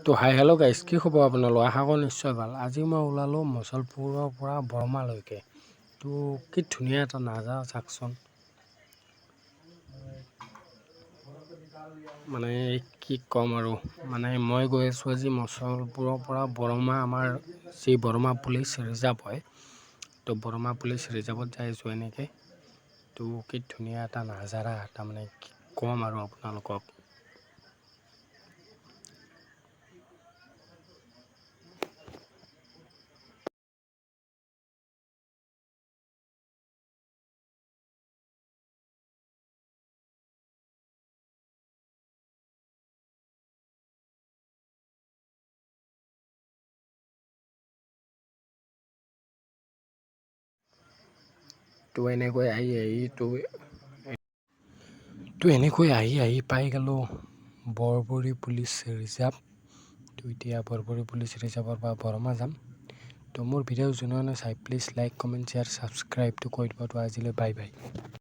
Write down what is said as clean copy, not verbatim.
তো hi hello' guys, কি খবৰ আপোনালোক? আশা কৰোঁ নিশ্চয় ভাল। আজি মই ওলালোঁ মচলপুৰৰ পৰা বৰমালৈকে। তো কি ধুনীয়া এটা নাজা চাওকচোন। মানে কি ক'ম আৰু, মানে মই গৈ আছোঁ আজি মচলপুৰৰ পৰা বৰমা, আমাৰ যি বৰমা পুলিচ ৰিজাৰ্ভ হয়, তো বৰমা পুলিচ ৰিজাৰ্ভত যাই আছোঁ এনেকৈ। তো কি ধুনীয়া এটা নাজাৰা, তাৰমানে কি ক'ম আৰু আপোনালোকক। তো এনেকৈ আহি পাই গ'লোঁ বৰবৰী পুলিচ ৰিজাৰ্ভ। তো এতিয়া বৰবৰী পুলিচ ৰিজাৰ্ভৰ পৰা বৰমা যাম। তো মোৰ ভিডিঅ' যোনে চাই প্লিজ লাইক, কমেণ্ট, শ্বেয়াৰ, ছাবস্ক্ৰাইবটো কৰি দিব। তো আজিলৈ বাই বাই।